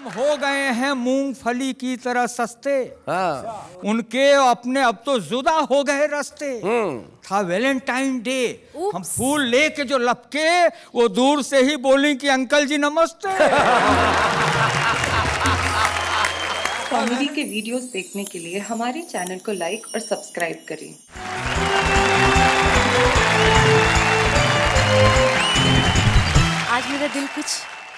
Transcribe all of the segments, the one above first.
हो गए हैं मूंगफली की तरह सस्ते। हाँ। उनके अपने अब तो जुदा हो गए रास्ते। था वैलेंटाइन डे, हम फूल लेके जो लपके, वो दूर से ही बोली कि अंकल जी नमस्ते। कॉमेडी के वीडियोस देखने के लिए हमारे चैनल को लाइक और सब्सक्राइब करें। आज मेरा दिल कुछ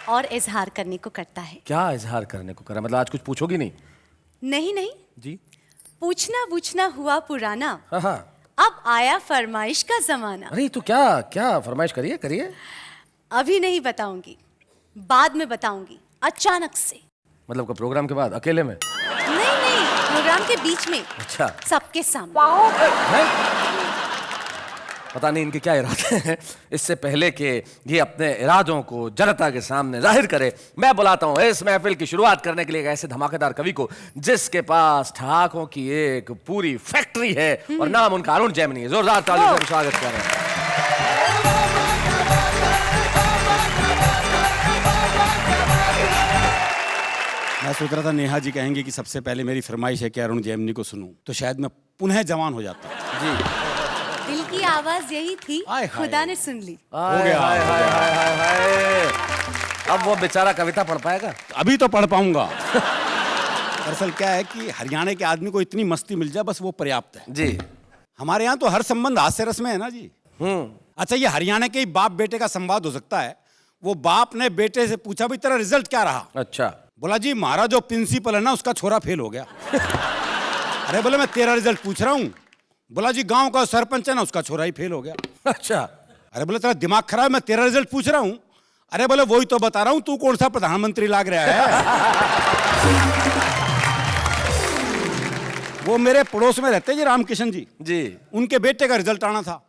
और इजहार करने को करता है। क्या इजहार करने को करा? मतलब आज कुछ पूछोगी नहीं? नहीं नहीं जी। पूछना हुआ पुराना, हाँ। अब आया फरमाइश का जमाना। अरे तो क्या क्या फरमाइश करिए करिए। अभी नहीं बताऊंगी, बाद में बताऊंगी, अचानक से। मतलब का प्रोग्राम के बाद अकेले में? नहीं, प्रोग्राम के बीच में। अच्छा। सबके सामने। पता नहीं इनके क्या इरादे हैं। इससे पहले कि ये अपने इरादों को जनता के सामने जाहिर करे, मैं बुलाता हूँ इस महफिल की शुरुआत करने के लिए एक ऐसे धमाकेदार कवि को जिसके पास ठहाकों की एक पूरी फैक्ट्री है और नाम उनका अरुण जैमिनी है। जोरदार तालियों से स्वागत करें। मैं सोच रहा था नेहा जी कहेंगे कि सबसे पहले मेरी फरमाइश है कि अरुण जैमिनी को सुनूं, तो शायद मैं पुनः जवान हो जाता। जी। दिल की आवाज यही थी, खुदा ने सुन ली। हो गया। हाय हाय हाय हाय हाय। अब वो बेचारा कविता पढ़ पाएगा? अभी तो पढ़ पाऊंगा। दरअसल क्या है कि हरियाणा के आदमी को इतनी मस्ती मिल जाए बस वो पर्याप्त है। जी। हमारे यहाँ तो हर संबंध हास्य रस में है ना जी। अच्छा, ये हरियाणा के ही बाप बेटे का संवाद हो सकता है। वो बाप ने बेटे से पूछा भी तेरा रिजल्ट क्या रहा? अच्छा। बोला जी हमारा जो प्रिंसिपल है ना उसका छोरा फेल हो गया। अरे बोले मैं तेरा रिजल्ट पूछ रहा हूँ। बोला जी गांव का सरपंच है ना उसका छोरा ही फेल हो गया। अच्छा। अरे बोले तेरा दिमाग खराब है, मैं तेरा रिजल्ट पूछ रहा हूँ। अरे बोले वही तो बता रहा हूँ, तू कौन सा प्रधानमंत्री लाग रहा है? वो मेरे पड़ोस में रहते जी रामकिशन जी। जी। उनके बेटे का रिजल्ट आना था,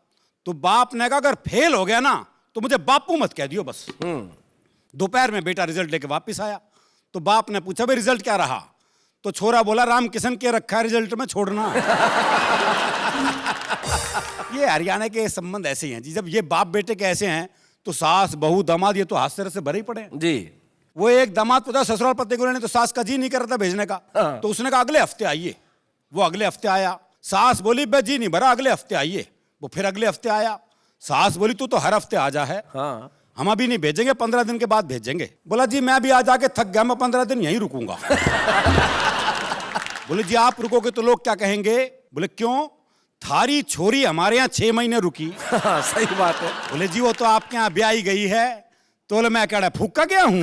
तो बाप ने कहा अगर फेल हो गया ना तो मुझे बापू मत कह दियो बस। दोपहर में बेटा रिजल्ट लेके वापिस आया, तो बाप ने पूछा भाई रिजल्ट क्या रहा? तो छोरा बोला रामकिशन के रखा है रिजल्ट में छोड़ना। ये हरियाणा के संबंध ऐसे ही हैं जी। जब ये बाप बेटे के ऐसे हैं तो सास बहू दामाद ये तो हास्य से भरे ही पड़े। जी। वो एक दामाद पता ससुराल पत्ते को लेने, तो सास का जी नहीं कर रहा था भेजने का। तो उसने कहा अगले हफ्ते आइए। वो अगले हफ्ते आया। सास बोली बे जी नहीं भरा, अगले हफ्ते आइए। वो फिर अगले हफ्ते आया। सास बोली तू तो हर हफ्ते आ जा है। हाँ। हम अभी नहीं भेजेंगे, 15 दिन के बाद भेजेंगे। बोला जी मैं भी आज आके थक गया, मैं 15 दिन यहीं रुकूंगा। बोले जी आप रुकोगे तो लोग क्या कहेंगे? बोले क्यों? थारी छोरी हमारे यहाँ 6 महीने रुकी। हाँ, सही बात है। बोले जी वो तो आपके यहाँ ब्याही गई है। तो बोले मैं क्या फूका गया हूँ।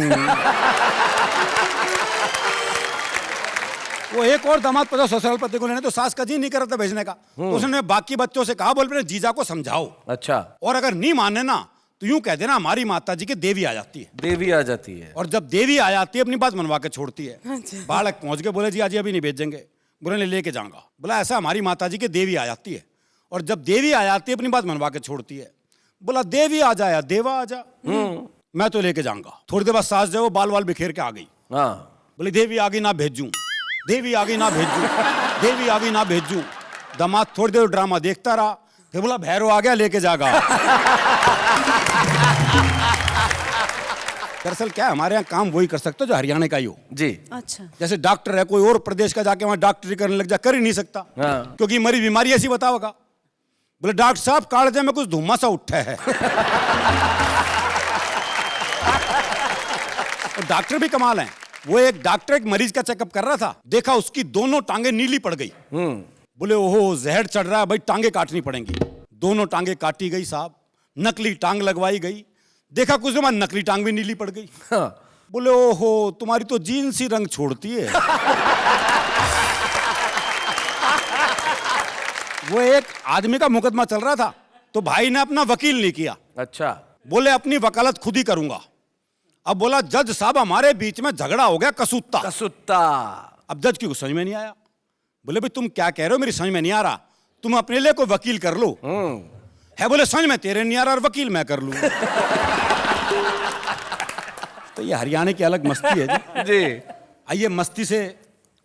वो एक और दामाद पता ससुराल पति को लेने, तो सास का जी नहीं कर रहा था भेजने का। तो उसने बाकी बच्चों से कहा बोल जीजा को समझाओ। अच्छा। और अगर नहीं माने ना तो यूं कह देना हमारी माता जी की देवी आ जाती है। देवी आ जाती है। और जब देवी आ जाती है अपनी बात मनवा के छोड़ती है। बालक पहुंच गए, बोले जी आज अभी नहीं भेजेंगे। बोले लेके जाऊंगा। बोला ऐसा हमारी माता जी की देवी आ जाती है, और जब देवी आ जाती है अपनी बात मनवा के छोड़ती है। बोला देवी आ जाए या देवा आ जा, मैं तो लेके जाऊंगा। थोड़ी देर बाद सास जो बाल वाल बिखेर के आ गई। हाँ। बोले देवी आ गई ना भेजूं, देवी आ गई ना भेजूं, देवी आ गई ना भेजूं। दामाद थोड़ी देर ड्रामा देखता रहा, फिर बोला भैरव आ गया लेके जागा। दरअसल क्या हमारे यहाँ काम वही कर सकते हो जो हरियाणा का ही हो जी। अच्छा। जैसे डॉक्टर है, कोई और प्रदेश का जाके वहां डॉक्टरी करने लग जा, कर ही नहीं सकता। हाँ। क्योंकि मरी बीमारी ऐसी बताओगा। बोले डॉक्टर साहब कालजे में कुछ धुआं सा उठा है। और डॉक्टर भी कमाल है। वो एक डॉक्टर एक मरीज का चेकअप कर रहा था, देखा उसकी दोनों टांगे नीली पड़ गई। बोले ओहो जहर चढ़ रहा है भाई, टांगे काटनी पड़ेंगी। दोनों टांगे काटी गई साहब, नकली टांग लगवाई गई। देखा कुछ देर नकली टांग भी नीली पड़ गई। हाँ। बोले ओहो तुम्हारी तो जीन्स ही रंग छोड़ती है। वो एक आदमी का मुकदमा चल रहा था, तो भाई ने अपना वकील नहीं किया। अच्छा। बोले अपनी वकालत खुद ही करूंगा। अब बोला जज साहब हमारे बीच में झगड़ा हो गया कसूत्ता। कसूत्ता। अब जज की कुछ समझ में नहीं आया। बोले भाई तुम क्या कह रहे हो, मेरी समझ में नहीं आ रहा, तुम अपने लिए कोई वकील कर लो। है बोले समझ में तेरे नहीं आ रहा और वकील मैं कर लूं। तो ये हरियाणा की अलग मस्ती है जी। जी। आइए मस्ती से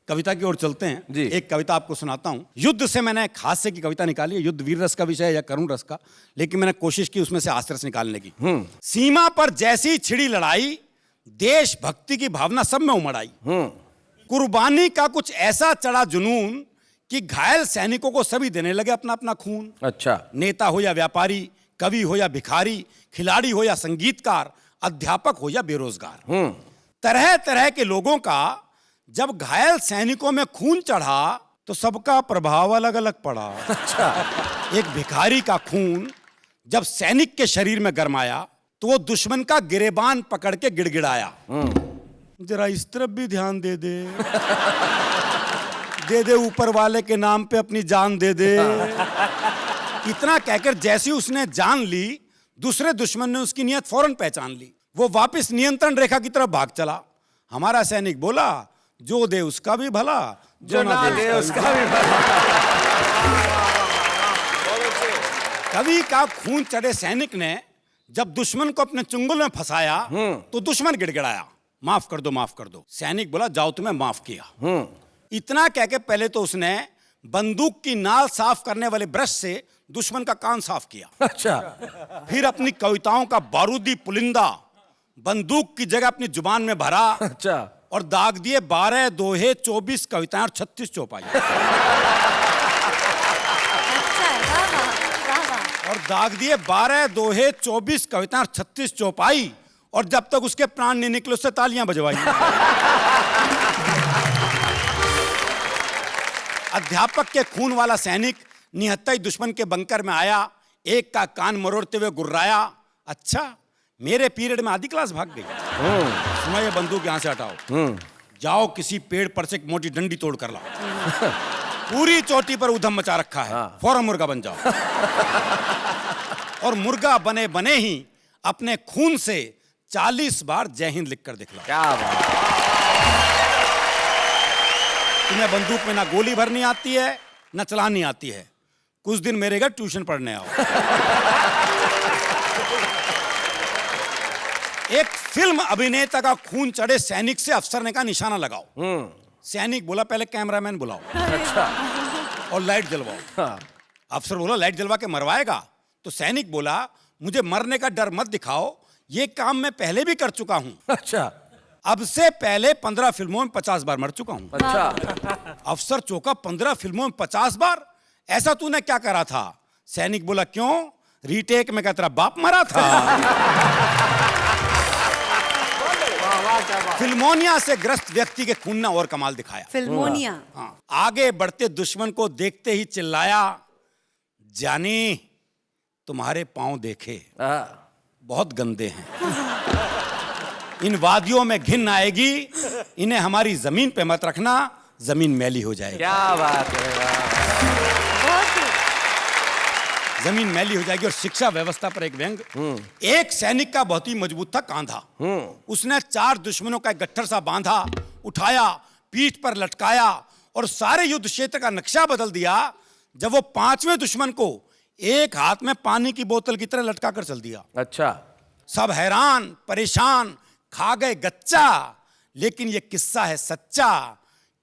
कविता की ओर चलते हैं जी। एक कविता आपको सुनाता हूं। युद्ध से मैंने एक हास्य की कविता निकाली है। युद्ध वीर रस का विषय है या करुण रस का, लेकिन मैंने कोशिश की उसमें से हास्य रस निकालने की। सीमा पर जैसी छिड़ी लड़ाई, देशभक्ति की भावना सब में उमड़ आई। कुर्बानी का कुछ ऐसा चढ़ा जुनून कि घायल सैनिकों को सभी देने लगे अपना अपना खून। अच्छा। नेता हो या व्यापारी, कवि हो या भिखारी, खिलाड़ी हो या संगीतकार, अध्यापक हो या बेरोजगार, तरह तरह के लोगों का जब घायल सैनिकों में खून चढ़ा तो सबका प्रभाव अलग अलग पड़ा। अच्छा। एक भिखारी का खून जब सैनिक के शरीर में गरमाया तो वो दुश्मन का गिरेबान पकड़ के गिड़गिड़ाया, जरा इस तरफ भी ध्यान दे दे, दे दे ऊपर वाले के नाम पे अपनी जान दे दे। इतना कहकर जैसी उसने जान ली, दूसरे दुश्मन ने उसकी नियत फौरन पहचान ली। वो वापस नियंत्रण रेखा की तरफ भाग चला। हमारा सैनिक बोला, जो दे उसका भी भला, जो ना दे उसका भी भला। कवि का खून चढ़े सैनिक ने जब दुश्मन को अपने चुंगल में फंसाया तो दुश्मन गिड़गिड़ाया, माफ कर दो, माफ कर दो। सैनिक बोला, जाओ तुम्हें माफ किया। इतना कह के पहले तो उसने बंदूक की नाल साफ करने वाले ब्रश से दुश्मन का कान साफ किया। अच्छा। फिर अपनी कविताओं का बारूदी पुलिंदा बंदूक की जगह अपनी जुबान में भरा। अच्छा। और दाग दिए 12 दोहे, 24 कविताएं और 36 चौपाई। अच्छा है, वाह वाह वाह वाह। और दाग दिए 12 दोहे, 24 कविताएं और 36 चौपाई। और जब तक उसके प्राण नहीं निकले उससे तालियां बजवाई। अध्यापक के खून वाला सैनिक निहत्था दुश्मन के बंकर में आया, एक का कान मरोड़ते हुए गुर्राया, अच्छा मेरे पीरियड में आधी क्लास भाग गई। सुना, ये बंदूक यहां से हटाओ, जाओ किसी पेड़ पर से एक मोटी डंडी तोड़ कर लाओ। पूरी चोटी पर उधम मचा रखा है, फौरन मुर्गा बन जाओ। और मुर्गा बने बने ही अपने खून से 40 बार जय हिंद लिखकर दिखला। क्या बात। तुम्हें बंदूक में ना गोली भरनी आती है ना चलानी आती है, कुछ दिन मेरे घर ट्यूशन पढ़ने आओ। एक फिल्म अभिनेता का खून चढ़े सैनिक से अफसर ने कहा निशाना लगाओ। सैनिक बोला, पहले कैमरामैन बुलाओ। अच्छा। और लाइट जलवाओ। अफसर बोला, लाइट जलवा के मरवाएगा? तो सैनिक बोला, मुझे मरने का डर मत दिखाओ, ये काम मैं पहले भी कर चुका हूं। अच्छा। अब से पहले 15 फिल्मों में 50 बार मर चुका हूं। अच्छा। अफसर चौंका, 15 फिल्मों में 50 बार? ऐसा तूने क्या करा था? सैनिक बोला, क्यों, रीटेक में क्या तेरा बाप मरा था? फिल्मोनिया से ग्रस्त व्यक्ति के खून ने और कमाल दिखाया। फिल्मोनिया। हाँ, आगे बढ़ते दुश्मन को देखते ही चिल्लाया, जानी तुम्हारे पांव देखे बहुत गंदे हैं, इन वादियों में घिन आएगी, इन्हें हमारी जमीन पे मत रखना, जमीन मैली हो जाएगी। क्या बात है। जमीन मैली हो जाएगी। और शिक्षा व्यवस्था पर एक व्यंग। एक सैनिक का बहुत ही मजबूत था कांधा। उसने 4 दुश्मनों का एक गट्ठर सा बांधा, उठाया, पीठ पर लटकाया और सारे युद्ध क्षेत्र का नक्शा बदल दिया। जब वो 5वें दुश्मन को एक हाथ में पानी की बोतल की तरह लटका कर चल दिया। अच्छा। सब हैरान परेशान, खा गए गच्चा। लेकिन ये किस्सा है सच्चा,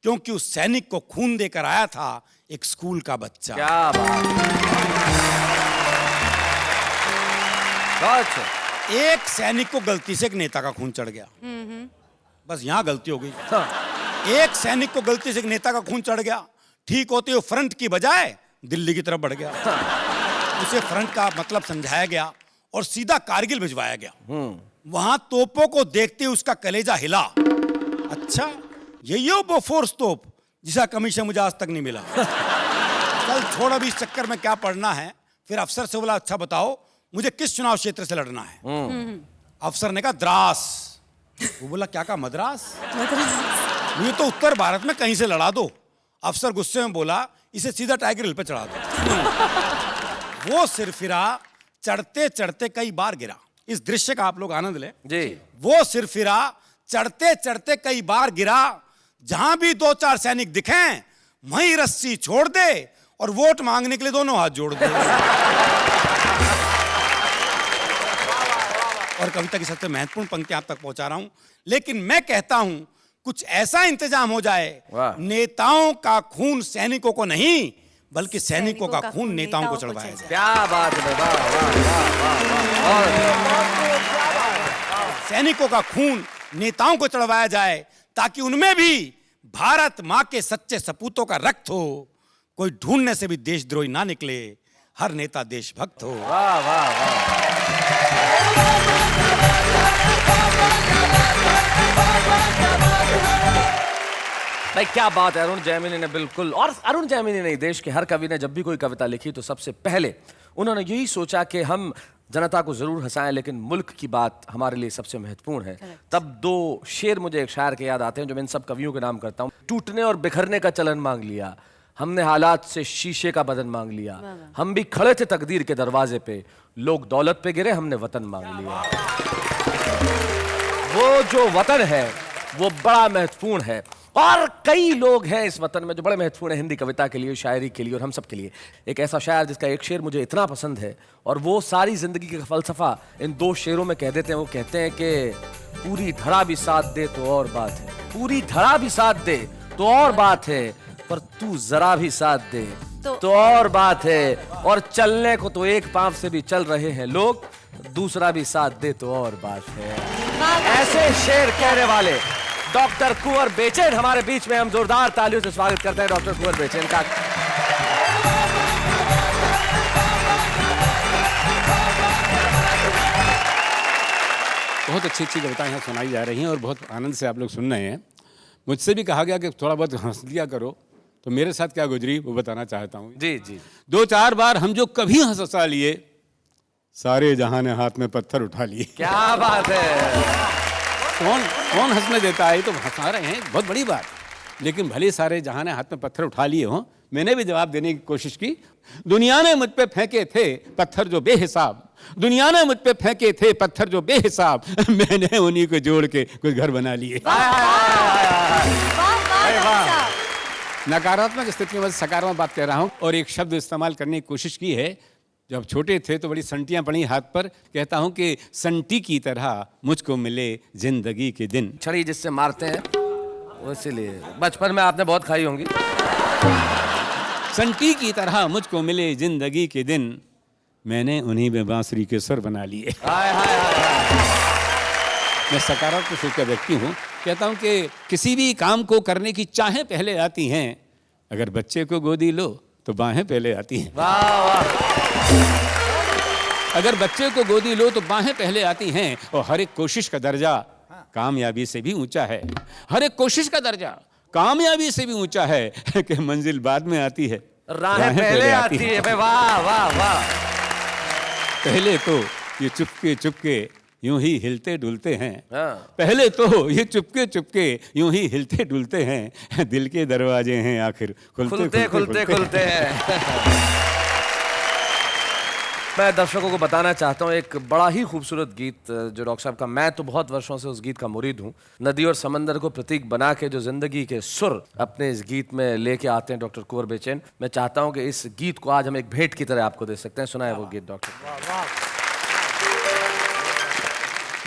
क्योंकि उस सैनिक को खून देकर आया था एक स्कूल का बच्चा। क्या बात। एक सैनिक को गलती से एक नेता का खून चढ़ गया। बस यहां गलती हो गई। एक सैनिक को गलती से एक नेता का खून चढ़ गया, ठीक होते हुए फ्रंट की बजाय दिल्ली की तरफ बढ़ गया। उसे फ्रंट का मतलब समझाया गया और सीधा कारगिल भिजवाया गया। वहां तोपों को देखते उसका कलेजा हिला। अच्छा, यही हो बोफोर्स तोप जिसका कमीशन मुझे आज तक नहीं मिला। चल छोड़, अभी इस चक्कर में क्या पढ़ना है। फिर अफसर से बोला, अच्छा बताओ मुझे किस चुनाव क्षेत्र से लड़ना है। अफसर ने कहा, द्रास। वो बोला, क्या कहा, मद्रास? मुझे तो उत्तर भारत में कहीं से लड़ा दो। अफसर गुस्से में बोला, इसे सीधा टाइगर हिल पे चढ़ा दो। वो सिरफिरा चढ़ते चढ़ते कई बार गिरा। इस दृश्य का आप लोग आनंद लें जी। वो सिरफिरा चढ़ते चढ़ते कई बार गिरा, जहां भी 2-4 सैनिक दिखें वहीं रस्सी छोड़ दे और वोट मांगने के लिए दोनों हाथ जोड़ दे। और कविता की सबसे महत्वपूर्ण पंक्ति आप तक पहुंचा रहा हूं, लेकिन मैं कहता हूं कुछ ऐसा इंतजाम हो जाए, नेताओं का खून सैनिकों को नहीं बल्कि सैनिकों का खून नेताओं को चढ़वाया जाए। क्या बात है। वाह वाह वाह वाह। सैनिकों का खून नेताओं को चढ़वाया जाए ताकि उनमें भी भारत मां के सच्चे सपूतों का रक्त हो, कोई ढूंढने से भी देशद्रोही ना निकले, हर नेता देशभक्त हो। वाह वाह वाह। भाई क्या बात है, अरुण जैमिनी ने बिल्कुल, और अरुण जैमिनी नहीं, देश के हर कवि ने जब भी कोई कविता लिखी तो सबसे पहले उन्होंने यही सोचा कि हम जनता को जरूर हंसाएं लेकिन मुल्क की बात हमारे लिए सबसे महत्वपूर्ण है। तब दो शेर मुझे एक शायर के याद आते हैं जो मैं इन सब कवियों के नाम करता हूँ। टूटने और बिखरने का चलन मांग लिया, हमने हालात से शीशे का बदन मांग लिया, हम भी खड़े थे तकदीर के दरवाजे पे, लोग दौलत पे गिरे, हमने वतन मांग लिया। वो जो वतन है वो बड़ा महत्वपूर्ण है और कई लोग हैं इस वतन में जो बड़े महत्वपूर्ण है हिंदी कविता के लिए, शायरी के लिए और हम सब के लिए। एक ऐसा शायर जिसका एक शेर मुझे इतना पसंद है और वो सारी जिंदगी का फलसफा इन दो शेरों में कह देते हैं। वो कहते हैं कि पूरी धरा भी साथ दे तो और बात है, पूरी धरा भी साथ दे तो और बात है, पर तू जरा भी साथ दे तो और बात है, और चलने को तो एक पांव से भी चल रहे हैं लोग, दूसरा भी साथ दे तो और बात है। ऐसे शेर कहने वाले डॉक्टर कुंवर बेचैन हमारे बीच में, हम जोरदार तालियों से स्वागत करते हैं डॉक्टर कुंवर बेचैन का। बहुत अच्छी अच्छी कविताएं यहाँ सुनाई जा रही हैं और बहुत आनंद से आप लोग सुन रहे हैं। मुझसे भी कहा गया कि थोड़ा बहुत हंस लिया करो, तो मेरे साथ क्या गुजरी वो बताना चाहता हूँ। जी जी। 2-4 बार हम जो कभी हंसा लिए, सारे जहां ने हाथ में पत्थर उठा लिए। क्या बात है। कौन कौन हंसने देता है, तो हंसा रहे हैं, बहुत बड़ी बात। लेकिन भले सारे जहां ने हाथ में पत्थर उठा लिए हों, मैंने भी जवाब देने की कोशिश की। दुनिया ने मुझ पे फेंके थे पत्थर जो बेहिसाब, दुनिया ने मुझ पे फेंके थे पत्थर जो बेहिसाब, मैंने उन्हीं को जोड़ के कुछ घर बना लिए। नकारात्मक स्थिति में सकारात्मक बात कह रहा हूं और एक शब्द इस्तेमाल करने की कोशिश की है। जब छोटे थे तो बड़ी संटियां पड़ी हाथ पर, कहता हूं कि संटी की तरह मुझको मिले जिंदगी के दिन। छड़ी जिससे मारते हैं वो, इसीलिए बचपन में आपने बहुत खाई होंगी। संटी की तरह मुझको मिले जिंदगी के दिन, मैंने उन्हीं में बांसुरी के सुर बना लिए। मैं सकारात्मक सोच का व्यक्ति हूँ। कहता हूँ कि किसी भी काम को करने की चाहें पहले आती हैं, अगर बच्चे को गोदी लो तो बाहें पहले आती हैं। वाह वाह। अगर बच्चे को गोदी लो तो बाहें पहले आती हैं, और हर एक कोशिश का दर्जा कामयाबी से भी ऊंचा है। हर एक कोशिश का दर्जा कामयाबी से भी ऊंचा है कि मंजिल बाद में आती है, राहें पहले आती है। वाह वाह वाह। पहले तो ये चुपके चुपके यूं ही हिलते डुलते हैं, हाँ। पहले तो ये चुपके चुपके यूं ही हिलते डुलते हैं, दिल के दरवाजे हैं आखिर खुलते खुलते हैं। मैं दर्शकों को बताना चाहता हूँ एक बड़ा ही खूबसूरत गीत जो डॉक्टर साहब का, मैं तो बहुत वर्षों से उस गीत का मुरीद हूँ। नदी और समंदर को प्रतीक बना के जो जिंदगी के सुर अपने इस गीत में लेके आते हैं डॉक्टर कुंवर बेचैन, मैं चाहता हूँ कि इस गीत को आज हम एक भेंट की तरह आपको दे सकते हैं। सुनाए वो गीत डॉक्टर।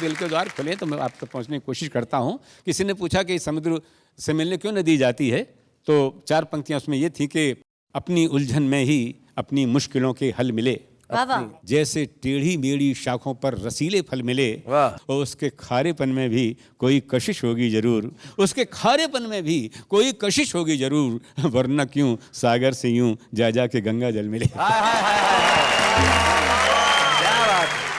दिल के द्वार खुले तो मैं आप तक पहुंचने की कोशिश करता हूं। किसी ने पूछा कि समुद्र से मिलने क्यों नदी जाती है, तो 4 पंक्तियां उसमें ये थी कि अपनी उलझन में ही अपनी मुश्किलों के हल मिले, जैसे टेढ़ी मेढ़ी शाखों पर रसीले फल मिले, और उसके खारेपन में भी कोई कशिश होगी जरूर, उसके खारेपन में भी कोई कशिश होगी जरूर, वरना क्यों सागर से यूं जा जा के गंगा जल मिले।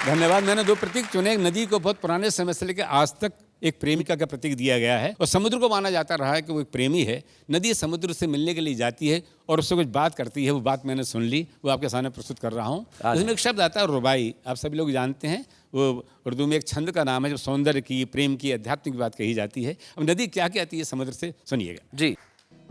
धन्यवाद। मैंने 2 प्रतीक चुने। नदी को बहुत पुराने समय से लेकर आज तक एक प्रेमिका का प्रतीक दिया गया है, और समुद्र को माना जाता रहा है कि वो एक प्रेमी है। नदी समुद्र से मिलने के लिए जाती है और उससे कुछ बात करती है, वो बात मैंने सुन ली, वो आपके सामने प्रस्तुत कर रहा हूँ। उसमें एक शब्द आता है रुबाई, आप सभी लोग जानते हैं, वो उर्दू में एक छंद का नाम है जो सौंदर्य की, प्रेम की, अध्यात्म की बात कही जाती है। अब नदी क्या कहती है समुद्र से, सुनिएगा जी।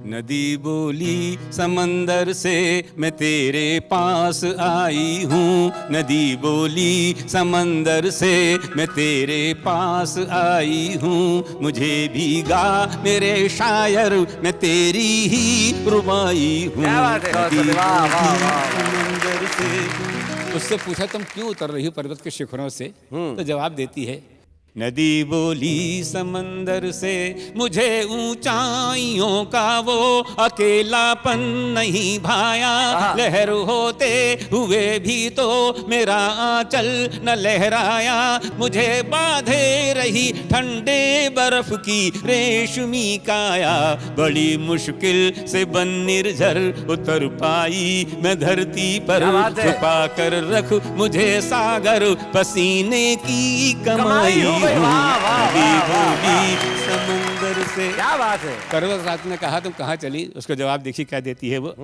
नदी बोली समंदर से मैं तेरे पास आई हूँ, नदी बोली समंदर से मैं तेरे पास आई हूँ, मुझे भीगा मेरे शायर मैं तेरी ही रुबाई हूँ। समंदर से उससे पूछा तुम क्यों उतर रही हो पर्वत के शिखरों से, तो जवाब देती है नदी बोली समंदर से, मुझे ऊंचाइयों का वो अकेलापन नहीं भाया। लहर होते हुए भी तो मेरा आंचल न लहराया। मुझे बांधे रही ठंडे बर्फ की रेशमी काया। बड़ी मुश्किल से बन निर्झर उतर पाई मैं धरती पर। छुपा कर रख मुझे सागर पसीने की कमाई। नदी बोली समंदर से। क्या बात है। पर्वत रात ने कहा तुम कहाँ चली, उसका जवाब देखिए क्या देती है वो।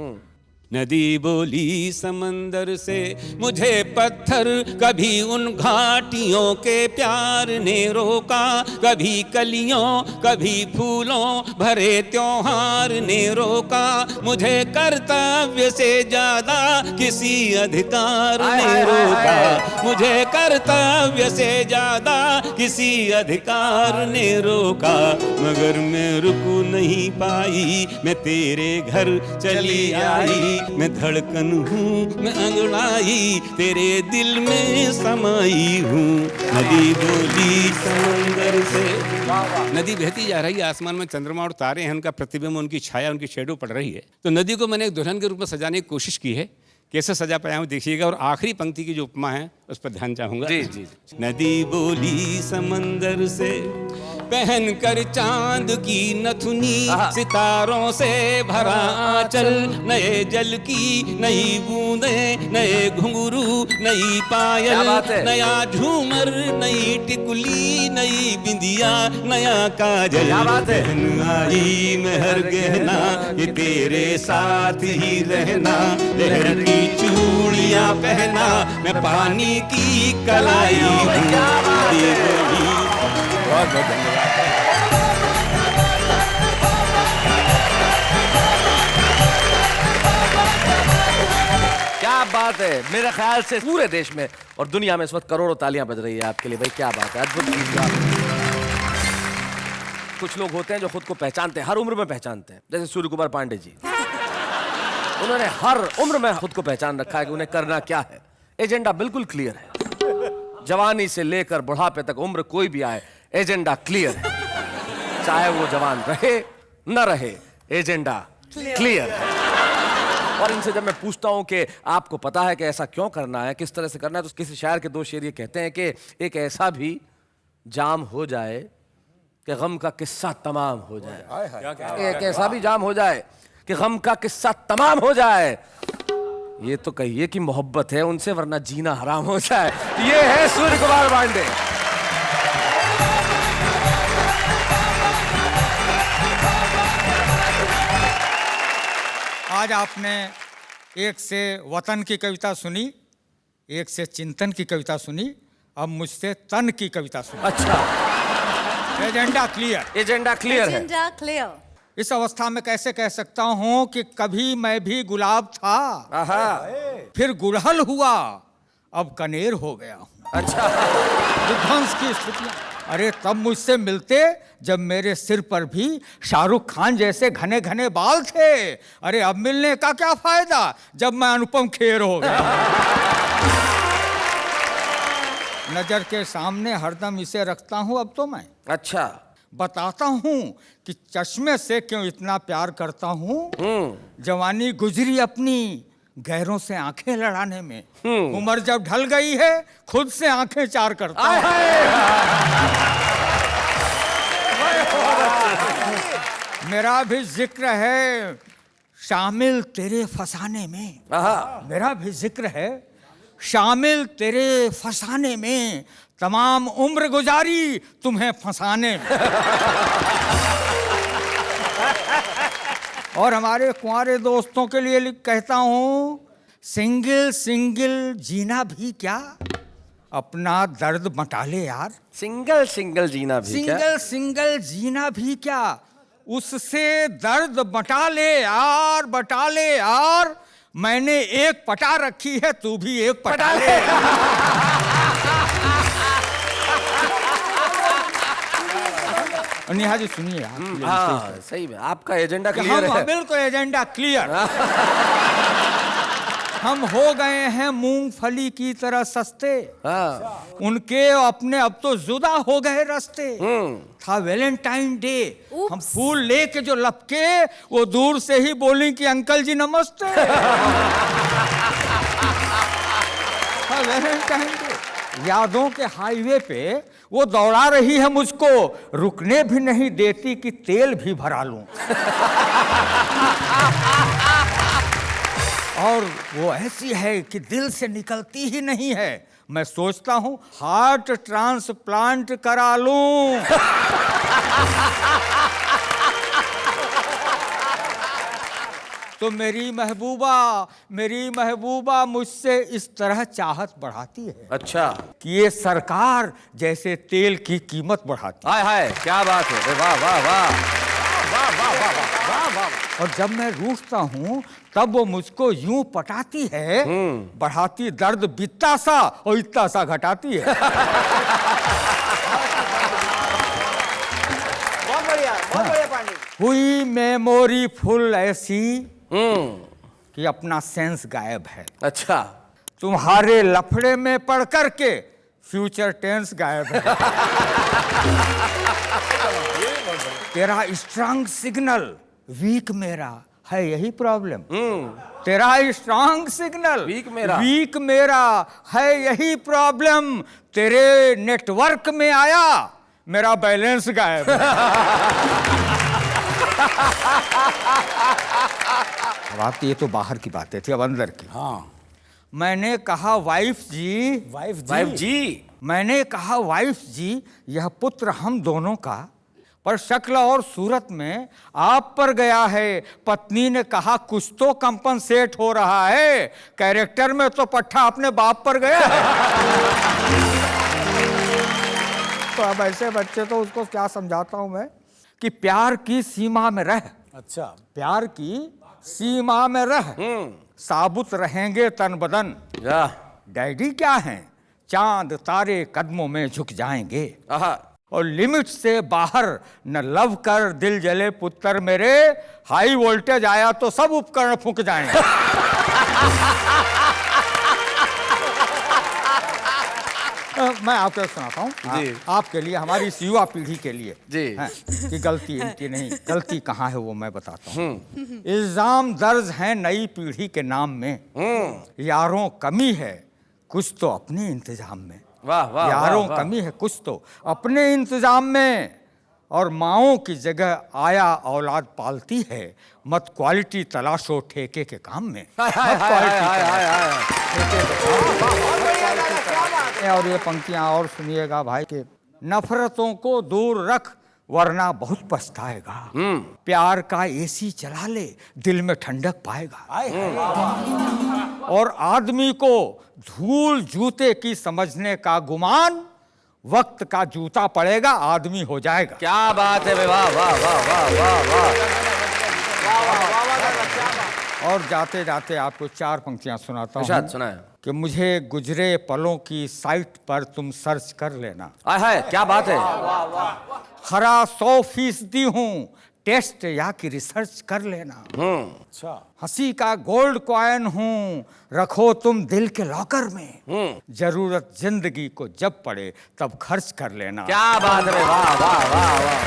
नदी बोली समंदर से, मुझे पत्थर कभी उन घाटियों के प्यार ने रोका। कभी कलियों कभी फूलों भरे त्योहार ने रोका। मुझे कर्तव्य से ज्यादा किसी अधिकार ने रोका। मुझे कर्तव्य से ज्यादा किसी अधिकार ने रोका। मगर मैं रुक नहीं पाई, मैं तेरे घर चली आई। मैं धड़कन हूँ, मैं अंगड़ाई तेरे दिल में समाई हूँ। नदी बोली समंदर से। नदी बहती जा रही है, आसमान में चंद्रमा और तारे हैं, उनका प्रतिबिंब, उनकी छाया, उनकी शेडो पड़ रही है। तो नदी को मैंने एक दुल्हन के रूप में सजाने की कोशिश की है। कैसे सजा पाया हूँ देखिएगा। और आखिरी पंक्ति की जो उपमा है उस पर ध्यान चाहूंगा। जी जी। नदी बोली समंदर से, पहन कर चांद की नथुनी, सितारों से भरा आंचल, नए जल की नई बूंदें, नए घुंघरू नई पायल, नया झूमर नई टिकुली, नई बिंदिया नया काजल। पहन आई मैं हर गहना, ये तेरे साथ ही रहना। लहर की चूड़ियां पहना, मैं पानी की कलाई हूँ। बहुत बहुत धन्यवाद। क्या बात है। मेरे ख्याल से पूरे देश में और दुनिया में इस वक्त करोड़ों तालियां बज रही है आपके लिए भाई। क्या बात है, अद्भुत चीज। कुछ लोग होते हैं जो खुद को पहचानते हैं, हर उम्र में पहचानते हैं। जैसे सूर्य कुमार पांडे जी, उन्होंने हर उम्र में खुद को पहचान रखा है कि उन्हें करना क्या है। एजेंडा बिल्कुल क्लियर है। जवानी से लेकर बुढ़ापे तक उम्र कोई भी आए, एजेंडा क्लियर है। चाहे वो जवान रहे न रहे, एजेंडा क्लियर है। और इनसे जब मैं पूछता हूं कि आपको पता है कि ऐसा क्यों करना है, किस तरह से करना है, तो किसी शायर के दो शेर ये कहते हैं कि एक ऐसा भी जाम हो जाए कि गम का किस्सा तमाम हो जाए। एक ऐसा भी जाम हो जाए कि गम का किस्सा तमाम हो जाए। ये तो कहिए कि मोहब्बत है उनसे, वरना जीना हराम हो जाए। ये है सूर्य कुमार पांडे। आज आपने एक से वतन की कविता सुनी, एक से चिंतन की कविता सुनी, अब मुझसे तन की कविता सुनी। अच्छा, एजेंडा क्लियर। एजेंडा क्लियर है। Agenda clear. इस अवस्था में कैसे कह सकता हूं कि कभी मैं भी गुलाब था, फिर गुड़हल हुआ, अब कनेर हो गया हूं। अच्छा, विध्वंस की स्थितियां। अरे तब मुझसे मिलते जब मेरे सिर पर भी शाहरुख खान जैसे घने घने बाल थे। अरे अब मिलने का क्या फायदा जब मैं अनुपम खेर हो गया। नजर के सामने हरदम इसे रखता हूं अब तो मैं। अच्छा, बताता हूं कि चश्मे से क्यों इतना प्यार करता हूं। जवानी गुजरी अपनी गैरों से आंखें लड़ाने में, उम्र जब ढल गई है खुद से आंखें चार करता हूं। मेरा भी जिक्र है शामिल तेरे फसाने में। मेरा भी जिक्र है शामिल तेरे फसाने में, तमाम उम्र गुजारी तुम्हें फंसाने में। और हमारे कुंवारे दोस्तों के लिए कहता हूं, सिंगल सिंगल जीना भी क्या, अपना दर्द बटा ले यार। सिंगल सिंगल जीना भी क्या? सिंगल सिंगल जीना भी क्या, उससे दर्द बटा ले यार, बटा ले यार। मैंने एक पटा रखी है, तू भी एक पटा ले। नेहा जी सुनिए आप। हाँ, सही में आपका एजेंडा क्लियर है। बिल्कुल एजेंडा क्लियर। हम हो गए हैं मूंगफली की तरह सस्ते, हाँ। उनके अपने अब तो जुदा हो गए रास्ते। था वैलेंटाइन डे, हम फूल लेके जो लपके, वो दूर से ही बोली कि अंकल जी नमस्ते। था वैलेंटाइन डे। यादों के हाईवे पे वो दौड़ा रही है मुझको, रुकने भी नहीं देती कि तेल भी भरा लूं। और वो ऐसी है कि दिल से निकलती ही नहीं है। मैं सोचता हूं हार्ट ट्रांसप्लांट करा लूं। तो मेरी महबूबा मुझसे इस तरह चाहत बढ़ाती है अच्छा कि ये सरकार जैसे तेल की कीमत बढ़ाती है। हाय हाय क्या बात है, वाह वाह वाह वाह वाह वाह वाह वाह। और जब मैं रूठता हूँ तब वो मुझको यूं पटाती है, बढ़ाती दर्द बित्ता सा और इत्ता सा घटाती है। बहुत बढ़िया पांडे। हुई मेमोरी फुल ऐसी कि अपना सेंस गायब है। अच्छा तुम्हारे लफड़े में पड़ करके फ्यूचर टेंस गायब है। तेरा स्ट्रांग सिग्नल वीक मेरा है, यही प्रॉब्लम। तेरा स्ट्रांग सिग्नल वीक मेरा है, यही प्रॉब्लम। तेरे नेटवर्क में आया, मेरा बैलेंस गायब है। अब आप ये तो बाहर की बातें थी, अब अंदर की। हाँ मैंने कहा वाइफ जी, वाइफ जी, मैंने कहा वाइफ जी, यह पुत्र हम दोनों का, पर शक्ल और सूरत में आप पर गया है। पत्नी ने कहा कुछ तो कंपनसेट हो रहा है, कैरेक्टर में तो पट्टा अपने बाप पर गया है। तो अब ऐसे बच्चे तो उसको क्या समझाता हूं मैं कि प्यार की सीमा में रह। अच्छा प्यार की सीमा में रह, साबुत रहेंगे तन बदन। डैडी क्या हैं, चांद तारे कदमों में झुक जाएंगे। और लिमिट से बाहर न लव कर दिल जले पुत्र मेरे, हाई वोल्टेज आया तो सब उपकरण फूंक जाएंगे। मैं आपको सुनाता हूँ आपके लिए, हमारी इस युवा पीढ़ी के लिए जी कि गलती इनकी नहीं, गलती कहाँ है वो मैं बताता हूँ। इल्जाम दर्ज है नई पीढ़ी के नाम में, यारों कमी है कुछ तो अपने इंतजाम में। वाह वाह यारों वाह, वाह। कमी है कुछ तो अपने इंतजाम में, और माओं की जगह आया औलाद पालती है। मत क्वालिटी तलाशो ठेके के काम में। और ये पंक्तियां और सुनिएगा भाई के, नफरतों को दूर रख वरना बहुत पछताएगा। प्यार का एसी चला ले, दिल में ठंडक पाएगा। और आदमी को धूल जूते की समझने का गुमान, वक्त का जूता पड़ेगा आदमी हो जाएगा। क्या बात है, वाह वाह वाह वाह वाह वाह। और जाते जाते आपको चार पंक्तियां सुनाता हूँ सुनाए कि मुझे गुजरे पलों की साइट पर तुम सर्च कर लेना। है क्या बात है। खरा 100% हूँ, टेस्ट या कि रिसर्च कर लेना। अच्छा हंसी का गोल्ड कॉइन हूँ, रखो तुम दिल के लॉकर में। जरूरत जिंदगी को जब पड़े तब खर्च कर लेना। क्या बात है, वाह वाह वाह वाह।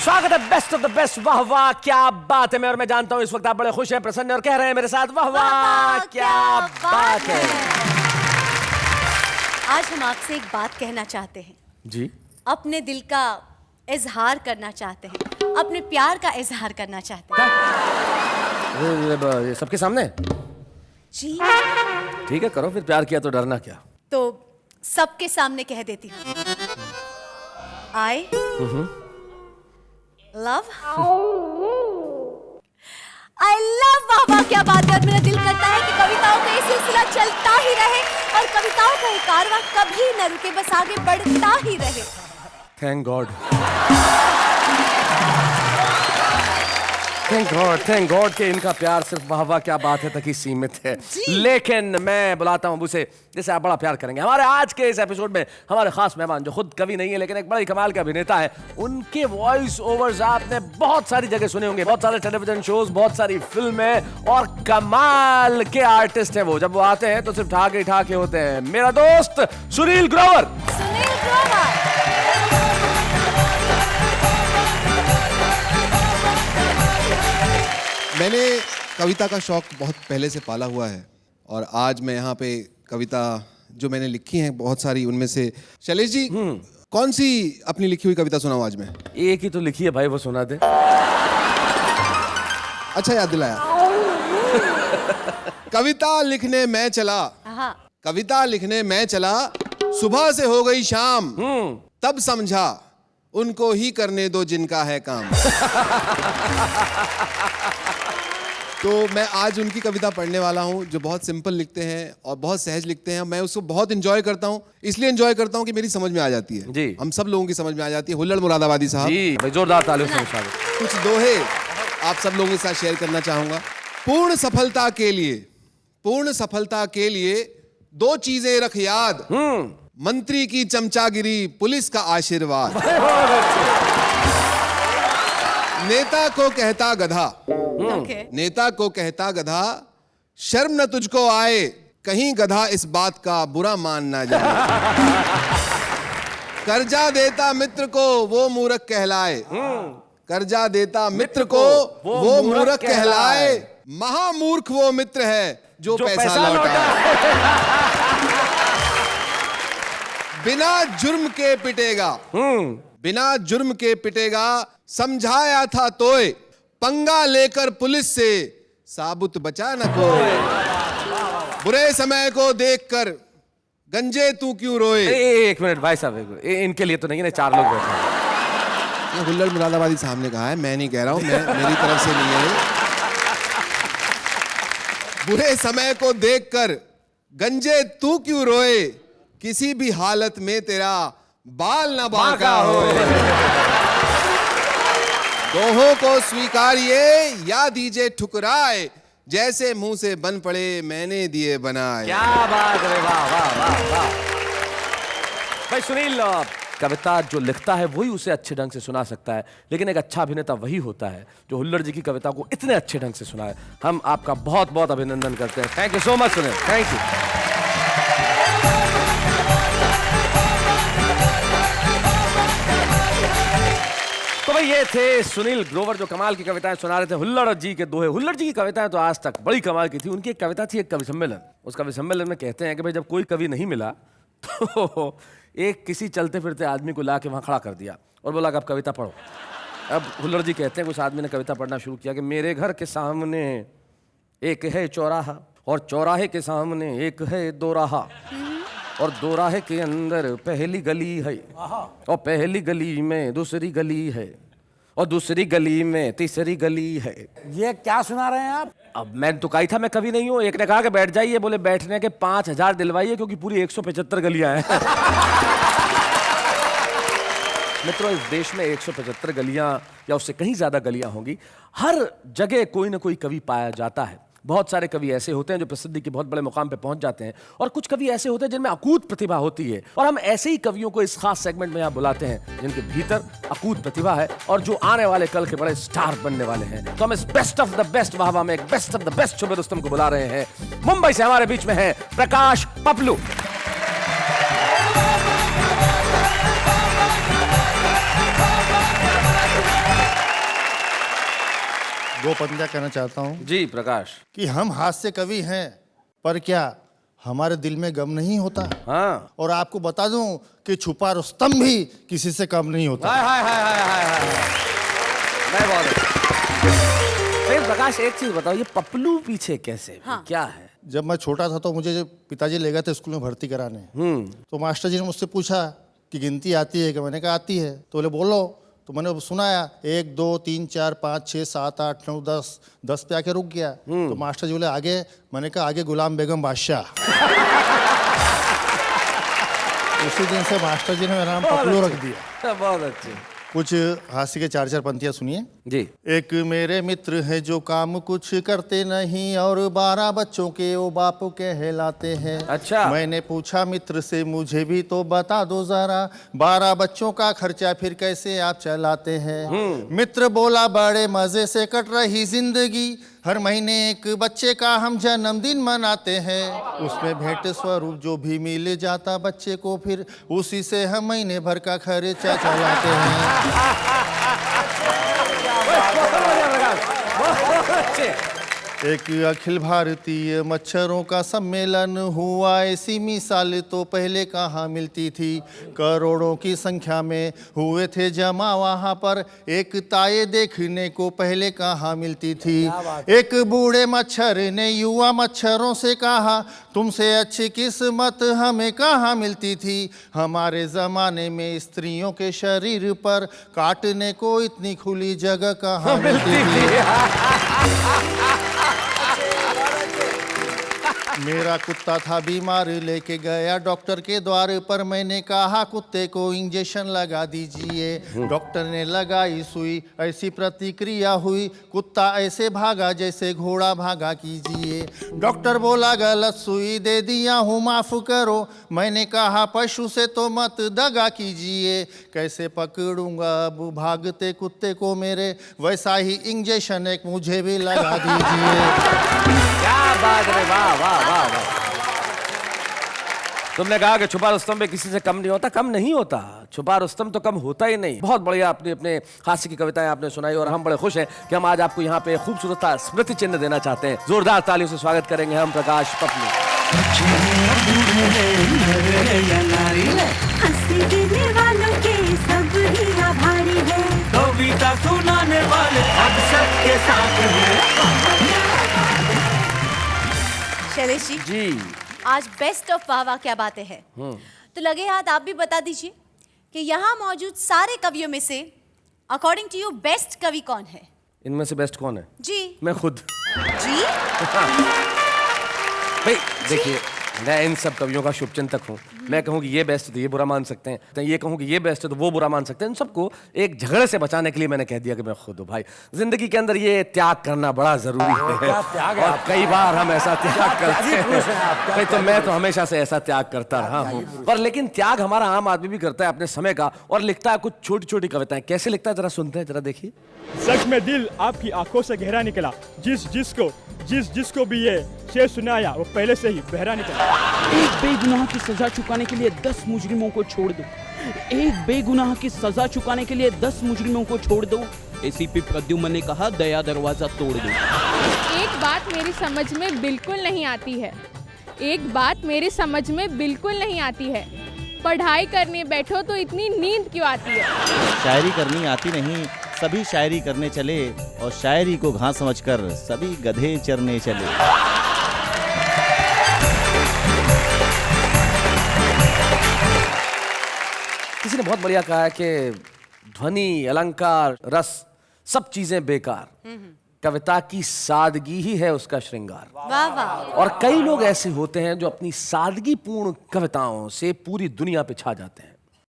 स्वागत है बेस्ट ऑफ द बेस्ट, वाह वाह क्या बात है। मैं और मैं जानता हूं इस वक्त आप बड़े खुश हैं, प्रसन्न और कह रहे हैं मेरे साथ वाह वाह क्या बात है। आज हम आपसे एक बात कहना चाहते हैं जी। अपने दिल का इजहार करना चाहते हैं, अपने प्यार का इजहार करना चाहते हैं। ये सबके सामने जी ठीक है, करो फिर। प्यार किया तो डरना क्या। तो सबके सामने कह देती हूँ, आई लव आई लव। वाह वाह क्या बात है। और मेरा दिल करता है कि कविताओं का ये सिलसिला चलता ही रहे और कविताओं का ये कारवां कभी न रुके, बस आगे बढ़ता ही रहे। Thank God. थैंक गॉड कि इनका प्यार सिर्फ वाह वाह क्या बात है तक ही सीमित है। लेकिन मैं बुलाता हूं उसे जिसे आप बड़ा प्यार करेंगे। हमारे आज के इस एपिसोड में हमारे खास मेहमान जो खुद कवि नहीं है लेकिन एक बड़ी कमाल के अभिनेता है, उनके वॉइस ओवर्स आपने बहुत सारी जगह सुने होंगे, बहुत सारे टेलीविजन शोज, बहुत सारी फिल्में, और कमाल के आर्टिस्ट हैं वो। जब वो आते हैं तो सिर्फ ठाके होते हैं। मेरा दोस्त सुनील ग्रोवर। सुनील ग्रोवर। मैंने कविता का शौक बहुत पहले से पाला हुआ है और आज मैं यहाँ पे कविता जो मैंने लिखी हैं बहुत सारी, उनमें से शैलेश जी कौन सी अपनी लिखी हुई कविता सुनाऊं आज मैं? एक ही तो लिखी है भाई, वो सुना दे। अच्छा याद दिलाया। कविता लिखने मैं चला, कविता लिखने मैं चला, सुबह से हो गई शाम, तब समझा उनको ही करने दो जिनका है काम। तो मैं आज उनकी कविता पढ़ने वाला हूँ जो बहुत सिंपल लिखते हैं और बहुत सहज लिखते हैं। मैं उसको बहुत एंजॉय करता हूँ, इसलिए एंजॉय करता हूँ कि मेरी समझ में आ जाती है जी। हम सब लोगों की समझ में आ जाती है। हुल्लड़ मुरादाबादी साहब जी भाई, जोरदार तालियों से स्वागत। कुछ दोहे आप सब लोगों के साथ शेयर करना चाहूंगा। पूर्ण सफलता के लिए, पूर्ण सफलता के लिए दो चीजें रख याद, मंत्री की चमचागिरी, पुलिस का आशीर्वाद। नेता को कहता गधा, नेता को कहता गधा, शर्म न तुझको आए, कहीं गधा इस बात का बुरा मान ना जाए। कर्जा देता मित्र को वो मूर्ख कहलाए, कर्जा देता मित्र को वो मूर्ख कहलाए, महामूर्ख वो मित्र है जो पैसा लौटाए। बिना जुर्म के पिटेगा, बिना जुर्म के पिटेगा, समझाया था तोय, पंगा लेकर पुलिस से साबुत बचा न कोई। बुरे समय को देखकर गंजे तू क्यों रोए। एक मिनट भाई साहब, इनके लिए तो नहीं है, 4 लोग बैठे हैं। ये हुल्लड़ मुरादाबादी साहब ने कहा है, मैं नहीं कह रहा हूं, मेरी तरफ से नहीं है। बुरे समय को देखकर गंजे तू क्यों रोए, किसी भी हालत में तेरा बाल न बांका होए। दोहों को स्वीकारिए या दीजिए ठुकराए, जैसे मुंह से बन पड़े मैंने दिए बनाए। क्या बात है, वाह वाह वाह वाह भाई। सुनील, कविता जो लिखता है वही उसे अच्छे ढंग से सुना सकता है, लेकिन एक अच्छा अभिनेता वही होता है जो हुल्लड़ जी की कविता को इतने अच्छे ढंग से सुनाए। हम आपका बहुत बहुत अभिनंदन करते हैं। Thank you so much Sunil, thank you. तो भाई ये थे सुनील ग्रोवर जो कमाल की कविताएं सुना रहे थे। हुल्लड़ जी के दोहे, हुल्लड़ जी की कविताएं तो आज तक बड़ी कमाल की थी। उनकी एक कविता थी, एक कवि सम्मेलन। उस कवि सम्मेलन में कहते हैं कि भाई जब कोई कवि नहीं मिला तो एक किसी चलते फिरते आदमी को ला के वहाँ खड़ा कर दिया और बोला कि आप कविता पढ़ो। अब हुल्लड़ जी कहते हैं कुछ आदमी ने कविता पढ़ना शुरू किया कि मेरे घर के सामने एक है चौराहा और चौराहे के सामने एक है दोराहा और दोराहे के अंदर पहली गली है और पहली गली में दूसरी गली है और दूसरी गली में तीसरी गली है। ये क्या सुना रहे हैं आप? अब मैं तो कही था मैं कभी नहीं हूं। एक ने कहा कि बैठ जाइए, बोले बैठने के 5000 दिलवाइए क्योंकि पूरी 175 गलियां हैं। मित्रों, इस देश में 175 गलियां या उससे कहीं ज्यादा गलियां होंगी। हर जगह कोई ना कोई कवि पाया जाता है। बहुत सारे कवि ऐसे होते हैं जो प्रसिद्धि के बहुत बड़े मुकाम पे पहुंच जाते हैं और कुछ कवि ऐसे होते हैं जिनमें अकूत प्रतिभा होती है और हम ऐसे ही कवियों को इस खास सेगमेंट में यहाँ बुलाते हैं जिनके भीतर अकूत प्रतिभा है और जो आने वाले कल के बड़े स्टार बनने वाले हैं। तो हम इस बेस्ट ऑफ द बेस्ट वाहवा में एक बेस्ट ऑफ द बेस्ट शुभ रुस्तम को बुला रहे हैं। मुंबई से हमारे बीच में है प्रकाश पपलू। दो पंजा कहना चाहता हूँ जी प्रकाश। कि हम हास्य कवि हैं, पर क्या हमारे दिल में गम नहीं होता? हाँ। और आपको बता दूं कि छुपा रुस्तम भी किसी से कम नहीं होता। हाय हाय हाय हाय हाय हाय। मैं बहुत प्रकाश, एक चीज बताओ, ये पपलू पीछे कैसे? हाँ। क्या है? जब मैं छोटा था तो मुझे पिताजी ले गए थे स्कूल में भर्ती कराने। तो मास्टर जी ने मुझसे पूछा कि गिनती आती है? कि मैंने कहा आती है। तो बोले बोलो। तो मैंने सुनाया 1 2 3 4 5 6 7 8 9 10 10 पे आके रुक गया। तो मास्टर जी बोले आगे? मैंने कहा आगे गुलाम बेगम बादशाह। उसी दिन से मास्टर जी ने मेरा नाम पपलू रख दिया। बहुत अच्छे। कुछ हास्य के 4-4 पंक्तियां सुनिए। जी। एक मेरे मित्र है जो काम कुछ करते नहीं और 12 बच्चों के वो बाप कहलाते हैं। अच्छा। मैंने पूछा मित्र से मुझे भी तो बता दो जरा, 12 बच्चों का खर्चा फिर कैसे आप चलाते हैं। मित्र बोला बड़े मजे से कट रही जिंदगी, हर महीने एक बच्चे का हम जन्मदिन मनाते हैं। उसमें भेंट स्वरूप जो भी मिल जाता बच्चे को फिर उसी से हम महीने भर का खर्चा चलाते हैं। एक अखिल भारतीय मच्छरों का सम्मेलन हुआ, ऐसी मिसाल तो पहले कहाँ मिलती थी। करोड़ों की संख्या में हुए थे जमा वहाँ पर, एक ताये देखने को पहले कहाँ मिलती थी। एक बूढ़े मच्छर ने युवा मच्छरों से कहा, तुमसे अच्छी किस्मत हमें कहाँ मिलती थी। हमारे ज़माने में स्त्रियों के शरीर पर काटने को इतनी खुली जगह कहाँ मिलती थी। मेरा कुत्ता था बीमार, लेके गया डॉक्टर के द्वार पर। मैंने कहा कुत्ते को इंजेक्शन लगा दीजिए। डॉक्टर ने लगाई सुई, ऐसी प्रतिक्रिया हुई, कुत्ता ऐसे भागा जैसे घोड़ा भागा कीजिए। डॉक्टर बोला गलत सुई दे दिया हूँ माफ करो। मैंने कहा पशु से तो मत दगा कीजिए। कैसे पकड़ूंगा अब भागते कुत्ते को मेरे, वैसा ही इंजेक्शन एक मुझे भी लगा दीजिए। क्या बात है, वाह वाह वाह वाह। तुमने कहा कि छुपा रुस्तम भी किसी से कम नहीं होता। कम नहीं होता, छुपा रुस्तम तो कम होता ही नहीं। बहुत बढ़िया आपने अपने हास्य की कविताएं आपने सुनाई और हम बड़े खुश हैं कि हम आज आपको यहाँ पे खूबसूरत स्मृति चिन्ह देना चाहते हैं। जोरदार तालियों से स्वागत करेंगे हम प्रकाश पत्नी। कविता सुनाने वाले अब सबके साथ हैं। शैलेश जी, आज बेस्ट ऑफ वाह वाह क्या बातें हैं। तो लगे हाथ आप भी बता दीजिए कि यहाँ मौजूद सारे कवियों में से अकॉर्डिंग टू यू बेस्ट कवि कौन है? इनमें से बेस्ट कौन है? जी मैं खुद। जी भाई देखिए, मैं इन सब कवियों का शुभचिंतक हूँ। मैं कहूँ कि ये बेस्ट है तो ये बुरा मान सकते हैं, तो ये कहूँ कि ये बेस्ट है तो वो बुरा मान सकते हैं। इन सबको एक झगड़े से बचाने के लिए मैंने कह दिया कि मैं खुद हूँ। भाई जिंदगी के अंदर ये त्याग करना बड़ा जरूरी है और कई बार हम ऐसा त्याग करते हैं। भाई तो मैं तो हमेशा से ऐसा त्याग करता रहा हूँ, पर लेकिन त्याग हमारा आम आदमी भी करता है अपने समय का, और लिखता है कुछ छोटी छोटी कविताएं। कैसे लिखता है जरा सुनते हैं, जरा देखिए। सच में दिल आपकी आंखों से गहरा निकला, जिसको भी ये शेर सुनाया वो पहले से ही बहरा निकला। एक बेगुनाह की सजा चुकाने के लिए 10 मुजरिमों को छोड़ दो। एक बेगुनाह की सजा चुकाने के लिए 10 मुजरिमों को छोड़ दो। एसीपी प्रद्युम्न ने कहा, दया दरवाजा तोड़ दो। एक बात मेरी समझ में बिल्कुल नहीं आती है, एक बात मेरी समझ में बिल्कुल नहीं आती है। पढ़ाई करने बैठो तो इतनी नींद क्यों आती है? शायरी करनी आती नहीं, सभी शायरी करने चले, और शायरी को घास समझकर सभी गधे चरने चले। किसी ने बहुत बढ़िया कहा है कि ध्वनि, अलंकार, रस सब चीजें बेकार, कविता की सादगी ही है उसका श्रृंगार। वाह वाह। और कई लोग ऐसे होते हैं जो अपनी सादगीपूर्ण कविताओं से पूरी दुनिया पे छा जाते हैं।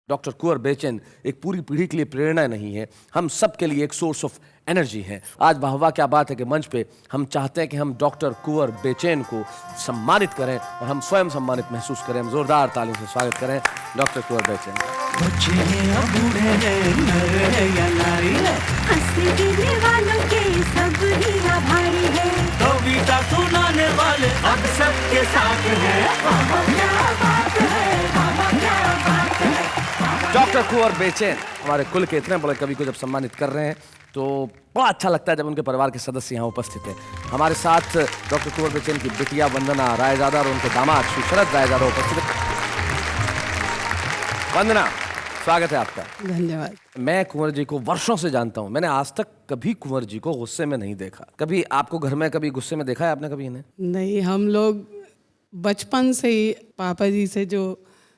डॉक्टर कुंवर बेचैन एक पूरी पीढ़ी के लिए प्रेरणा नहीं है, हम सब के लिए एक सोर्स ऑफ एनर्जी है। आज वाह क्या बात है कि मंच पे हम चाहते हैं कि हम डॉक्टर कुंवर बेचैन को सम्मानित करें और हम स्वयं सम्मानित महसूस करें। हम जोरदार तालियों से स्वागत करें डॉक्टर कुंवर बेचैन। कविता सुनाने वाले अब सबके साथ हैं। डॉक्टर कुंवर बेचैन हमारे कुल के इतने बड़े कवि को जब सम्मानित कर रहे हैं तो बड़ा अच्छा लगता है जब उनके परिवार के सदस्य यहाँ उपस्थित हैं। हमारे साथ डॉक्टर कुंवर बेचैन की बिटिया वंदना रायजादा और उनके दामाद श्री शरद रायजादा उपस्थित हैं। वंदना, स्वागत है आपका। धन्यवाद। मैं कुंवर जी को वर्षों से जानता हूँ, मैंने आज तक कभी कुंवर जी को गुस्से में नहीं देखा। कभी आपको घर में कभी गुस्से में देखा है आपने कभी इन्हें? नहीं, हम लोग बचपन से ही पापा जी से जो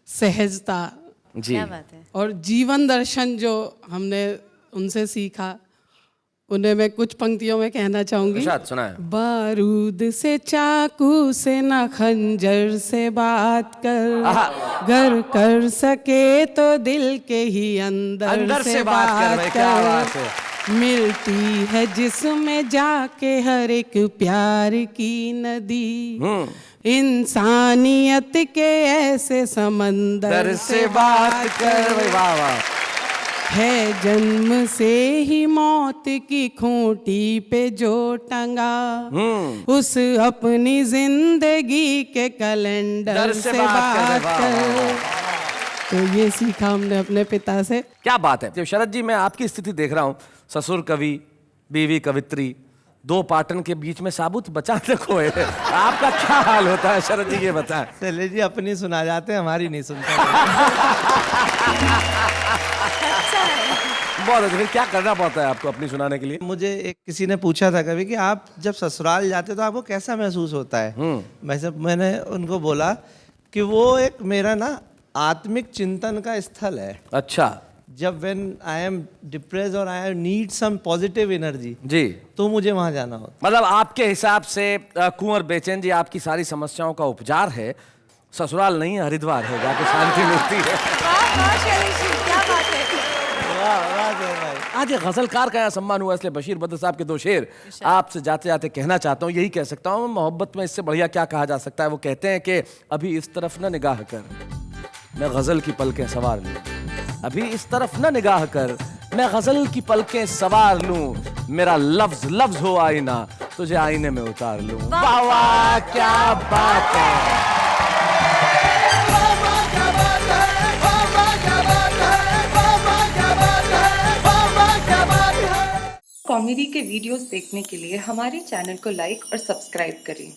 सहजता जी क्या बात है। और जीवन दर्शन जो हमने उनसे सीखा, उन्हें मैं कुछ पंक्तियों में कहना चाहूंगी। इरशाद सुनाए। बारूद से चाकू से न खंजर से बात कर, गर कर सके तो दिल के ही अंदर से बात भाई, क्या बात है। मिलती है जिसमें जाके हर एक प्यार की नदी, इंसानियत के ऐसे समंदर से बात कर। वाह वाह। है जन्म से ही मौत की खूंटी पे जो टंगा, उस अपनी जिंदगी के कैलेंडर से बात कर। तो ये सीखा हमने अपने पिता से। क्या बात है। तो शरद जी, मैं आपकी स्थिति देख रहा हूँ, ससुर कवि, बीवी कवित्री, दो पाटन के बीच में साबुत बचा रखो है। आपका क्या हाल होता है शरद जी, ये बताएं। चलिए जी, अपनी सुना जाते हैं, हमारी नहीं सुनते। बहुत अच्छा। फिर क्या करना पड़ता है आपको अपनी सुनाने के लिए? मुझे एक किसी ने पूछा था कभी कि आप जब ससुराल जाते तो आपको कैसा महसूस होता है। मैंने उनको बोला कि वो एक मेरा ना आत्मिक चिंतन का स्थल है। अच्छा। जब व्हेन आई एम डिप्रेस्ड और I need some positive energy जी, तो मुझे वहां जाना होता। मतलब आपके हिसाब से कुंवर बेचैन जी आपकी सारी समस्याओं का उपचार है, ससुराल नहीं है, हरिद्वार है, जाके शांति मिलती है। आज एक गजलकार का यहाँ सम्मान हुआ, इसलिए बशीर बद्र साहब के दो शेर आपसे जाते जाते कहना चाहता हूँ। यही कह सकता हूँ, मोहब्बत में इससे बढ़िया क्या कहा जा सकता है। वो कहते हैं कि अभी इस तरफ न निगाह कर, मैं गजल की पलकें सवार लूं। अभी इस तरफ न निगाह कर, मैं गजल की पलकें सवार लूं। मेरा लफ्ज लफ्ज हो आईना, तुझे आईने में उतार लूं। वाह वाह, क्या बात है। कॉमेडी के वीडियोस देखने के लिए हमारे चैनल को लाइक और सब्सक्राइब करें।